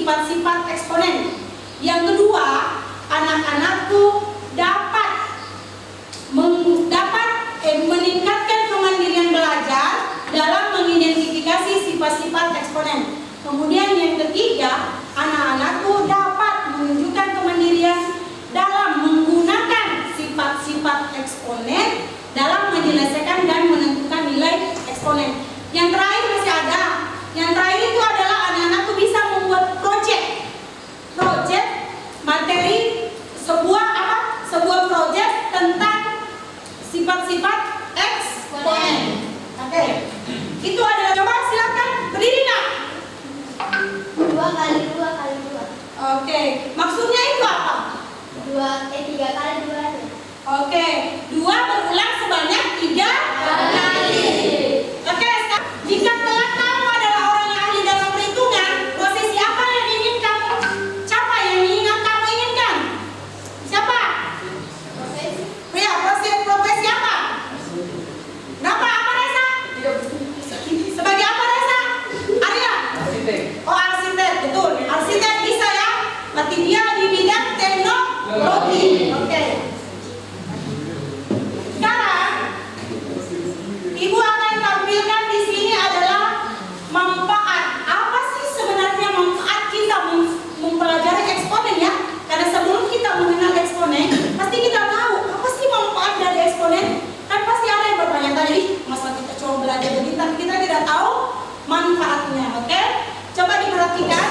sifat-sifat eksponen. Yang kedua, anak-anakku dapat meningkatkan kemandirian belajar dalam mengidentifikasi sifat-sifat eksponen. Kemudian yang ketiga, anak-anakku dapat menunjukkan kemandirian dalam menggunakan sifat-sifat eksponen dalam menyelesaikan dan menentukan nilai eksponen. Yang terakhir masih ada. Yang terakhir itu adalah anak-anakku bisa membuat proyek materi sebuah proyek tentang sifat-sifat eksponen. Oke. Itu adalah, coba silakan berdiri nak. 2 kali 2 kali 2. Oke, maksudnya itu apa? 3 kali 2 aja. Oke, 2 berulang sebanyak 3 kali. Oke, sekarang jika kelak kamu adalah orang yang ahli dalam perhitungan, prosesi apa yang ingin kamu capai, yang ingin kamu inginkan? Siapa? Ya, profesi apa? Berapa? Apa Reza? Sebagai apa Reza? Arya? Oh, arsitek, betul. Arsitek bisa ya. Berarti dia di bidang teknologi. Oke. Sekarang Ibu akan tampilkan di sini adalah manfaat. Apa sih sebenarnya manfaat kita mempelajari eksponen ya? Karena sebelum kita mengenal eksponen, pasti kita tahu apa sih manfaat dari eksponen. Kan pasti ada yang bertanya-tanya, masa kita coba belajar begini tapi kita tidak tahu manfaatnya. Oke? Coba diperhatikan.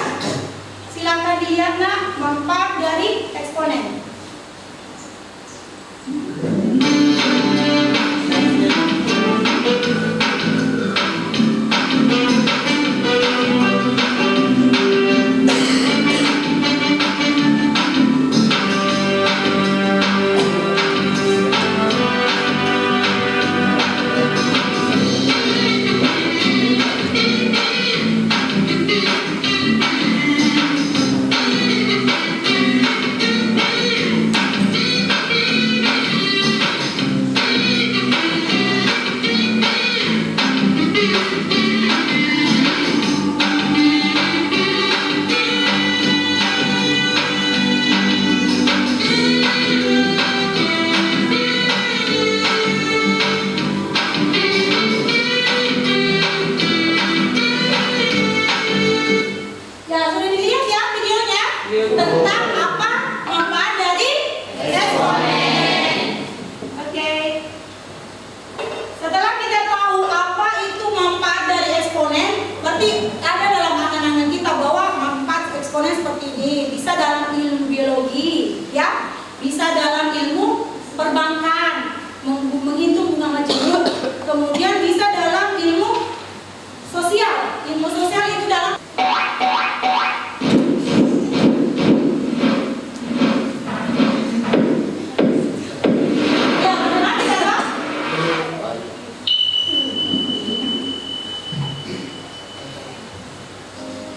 Silakan dilihat nak manfaat dari eksponen.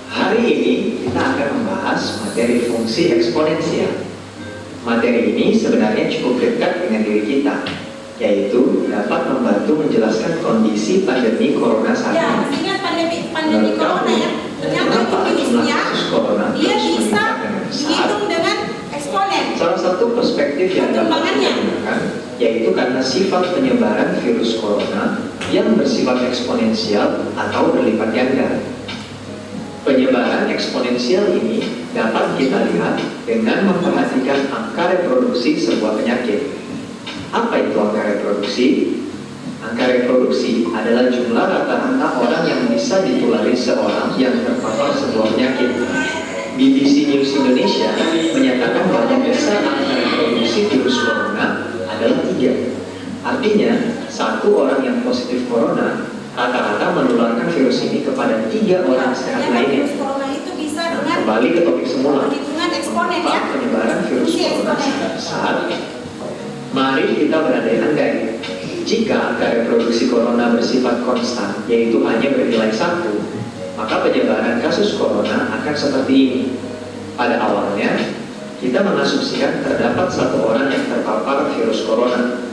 Hari ini kita akan membahas materi fungsi eksponensial. Materi ini sebenarnya cukup dekat dengan diri kita, yaitu dapat membantu menjelaskan kondisi pandemi corona saat ini. Ya, ingat pandemi corona ya. Ternyata itu jenisnya dia bisa dihitung dengan eksponen. Salah satu perspektif yang dapat digunakan yaitu karena sifat penyebaran virus corona yang bersifat eksponensial atau berlipat ganda. Penyebaran eksponensial ini dapat kita lihat dengan memperhatikan angka reproduksi sebuah penyakit. Apa itu angka reproduksi? Angka reproduksi adalah jumlah rata-rata orang yang bisa ditulari seorang yang terpapar sebuah penyakit. BBC News Indonesia menyatakan bahwa besar angka reproduksi virus corona adalah 3. Artinya, 1 orang yang positif corona rata-rata menularkan virus ini kepada 3 orang sehat lainnya. Virus corona itu bisa dengan Kembali ke topik semula. perhitungan eksponen ya. Penyebaran virus corona sangat besar. Mari kita berandai-andai. Jika angka reproduksi corona bersifat konstan, yaitu hanya bernilai 1, maka penyebaran kasus corona akan seperti ini. Pada awalnya, kita mengasumsikan terdapat 1 orang yang terpapar virus corona.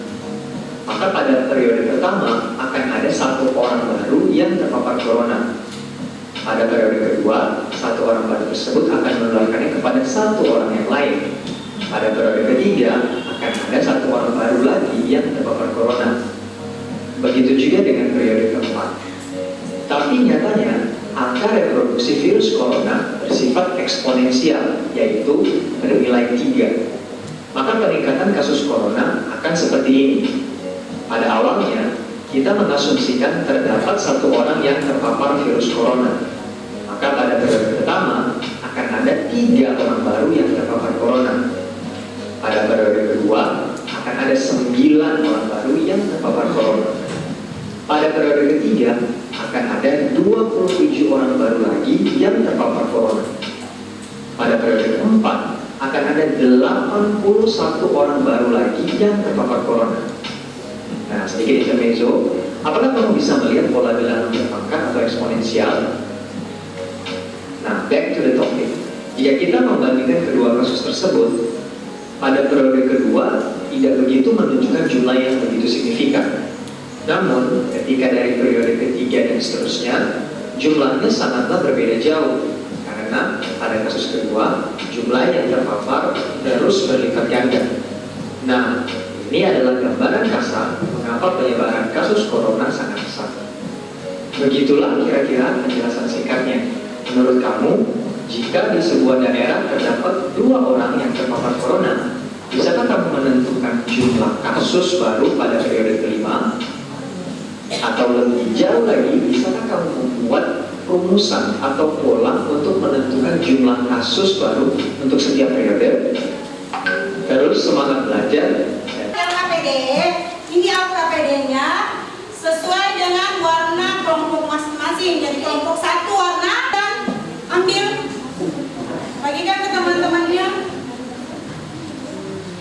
Maka pada periode pertama akan ada 1 orang baru yang terpapar corona. Pada periode kedua, 1 orang baru tersebut akan menularkannya kepada satu orang yang lain. Pada periode ketiga, akan ada satu orang baru lagi yang terpapar corona. Begitu juga dengan periode keempat. Tapi nyatanya, angka reproduksi virus corona bersifat eksponensial, yaitu bernilai 3. Maka peningkatan kasus corona akan seperti ini. Pada awalnya, kita mengasumsikan terdapat satu orang yang terpapar virus corona. Maka pada periode pertama, akan ada 3 orang baru yang terpapar corona. Pada periode kedua, akan ada 9 orang baru yang terpapar corona. Pada periode ketiga, akan ada 27 orang baru lagi yang terpapar corona. Pada periode keempat, akan ada 81 orang baru lagi yang terpapar corona. Nah, sedikit intermezzo, apakah kamu bisa melihat pola bilangan berpangkat atau eksponensial? Nah, back to the topic. Jika kita membandingkan kedua kasus tersebut, pada periode kedua tidak begitu menunjukkan jumlah yang begitu signifikan. Namun, ketika dari periode ketiga dan seterusnya, jumlahnya sangatlah berbeda jauh. Karena pada kasus kedua, jumlah yang terpapar terus berlipat ganda. Nah, ini adalah gambaran kasar mengapa penyebaran kasus corona sangat besar. Begitulah kira-kira penjelasan singkatnya. Menurut kamu, jika di sebuah daerah terdapat 2 orang yang terpapar corona, bisakah kamu menentukan jumlah kasus baru pada periode kelima? Atau lebih jauh lagi, bisakah kamu membuat rumusan atau pola untuk menentukan jumlah kasus baru untuk setiap periode? Terus semangat belajar. LKPD, ini LKPD-nya sesuai dengan warna kelompok masing-masing. Jadi kelompok 1 warna dan ambil bagikan ke teman-temannya.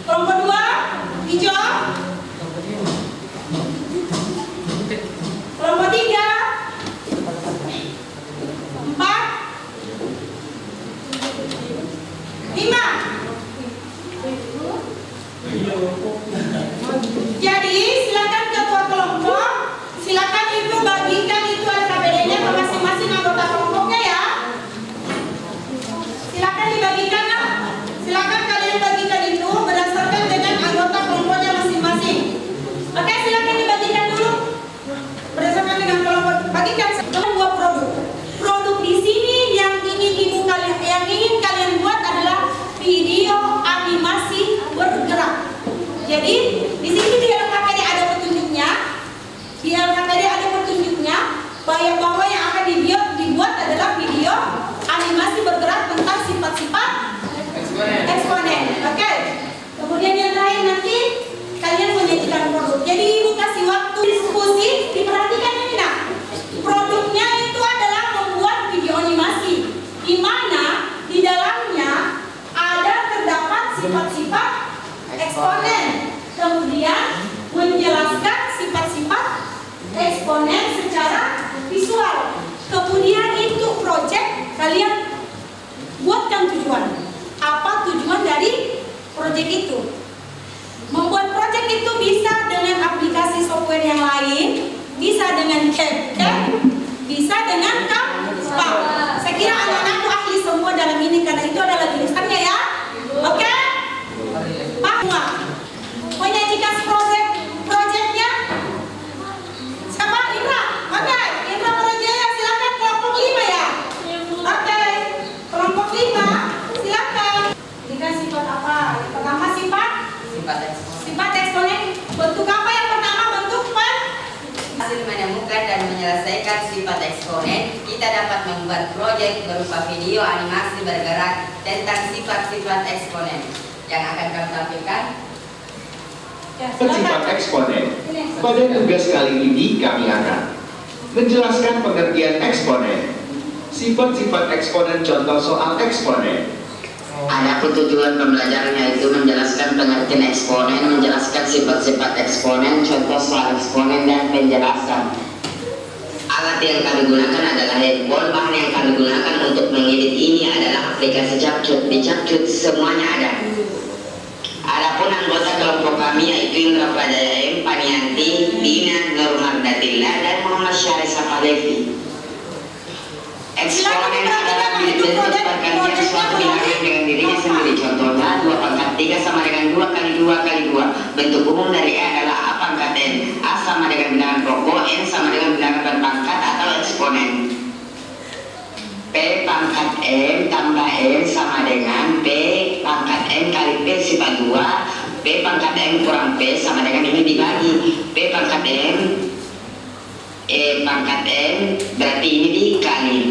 Kelompok 2 hijau. Kelompok 3 4 5. Jadi silakan ketua kelompok, silakan itu bagikan itu LKPD-nya ke masing-masing anggota kelompoknya ya. Silakan dibagikan ya. Silakan kalian bagikan itu berdasarkan dengan anggota kelompoknya masing-masing. Oke, silakan dibagikan dulu berdasarkan dengan kelompok. Bagikan 2 produk. Produk di sini yang ingin kalian buat adalah video animasi bergerak. Jadi di sini di LKPD ada petunjuknya. Di LKPD ada petunjuknya bahwa yang akan dibuat adalah video animasi bergerak tentang sifat-sifat eksponen. Oke. Kemudian yang lain nanti kalian menyajikan produk. Jadi ibu kasih waktu diskusi, diperhatikan ini nah. Produknya itu adalah membuat video animasi, di mana di dalamnya terdapat sifat-sifat eksponen. Kemudian menjelaskan sifat-sifat eksponen secara visual. Kemudian itu project kalian buatkan tujuan. Apa tujuan dari project itu? Membuat project itu bisa dengan aplikasi software yang lain, bisa dengan CapCut, bisa dengan Canva. Saya kira anak-anakku ahli semua dalam ini karena itu adalah jurusannya ya. Oke? Pak, menyajikan projectnya siapa? Indra. Oke, Indra Marajaya silakan kelompok 5 ya. Oke, kelompok 5 silakan. Dikasih sifat apa? Pertama sifat eksponen. Bentuk apa yang pertama? Bentuk Hasil menemukan dan menyelesaikan sifat eksponen, kita dapat membuat proyek berupa video animasi bergerak tentang sifat-sifat eksponen yang akan kami tampilkan. Ya, Sifat eksponen. Pada tugas kali ini kami akan menjelaskan pengertian eksponen, sifat-sifat eksponen, contoh soal eksponen. Adapun tujuan pembelajaran yaitu menjelaskan pengertian eksponen, menjelaskan sifat-sifat eksponen, contoh soal eksponen, dan penjelasan. Alat yang kami gunakan adalah handphone. Bahan yang kami gunakan untuk mengedit ini adalah aplikasi CapCut. Di CapCut semuanya ada. Adapun anggota kelompok kami yaitu Indra Pradaya, Panianti, Dina, Nur Mardatilla, dan Muhammad Syahri Sapalevi. Eksponen adalah bentuk pergantian ini sendiri. Contohnya 2 pangkat 3 sama dengan 2 kali 2 kali 2. Bentuk umum dari E adalah A pangkat N. A sama dengan bilangan pokok, N sama dengan bilangan berpangkat atau eksponen. P pangkat M tambah N sama dengan P pangkat N kali P sifat 2. P pangkat M kurang P sama dengan ini dibagi. P pangkat M E pangkat N berarti ini dikali.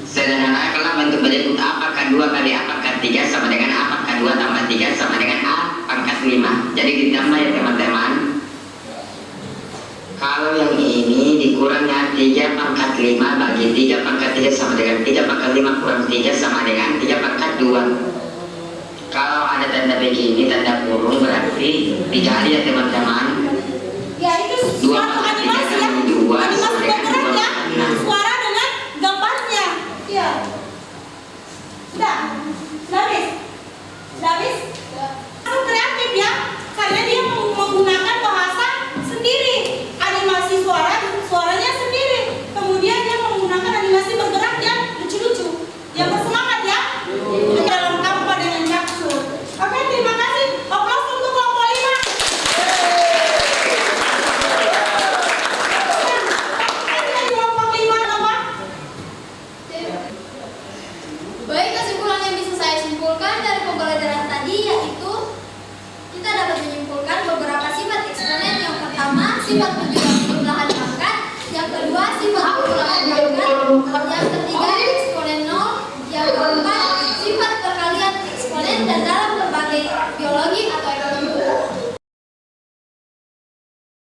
Sederhana kalau bentuk berikut A pangkat 2 kali A pangkat 3 sama dengan A pangkat 2 tambah 3 sama dengan A pangkat 5. Jadi ditambah ya teman-teman. Kalau yang ini dikurangnya 3 pangkat 5 bagi 3 pangkat 3 sama dengan 3 pangkat 5 kurang 3 sama dengan 3 pangkat 2. Kalau ada tanda begini, tanda kurung berarti dikali ya teman-teman. Ya itu 2 suatu pangkat 3 animasi ya. kali 2 sama Animasi dengan 2 bergerak ya. pangkat 6. Suara dengan gambarnya. Iya. Sudah. Sudah, Miss? Sudah, Miss?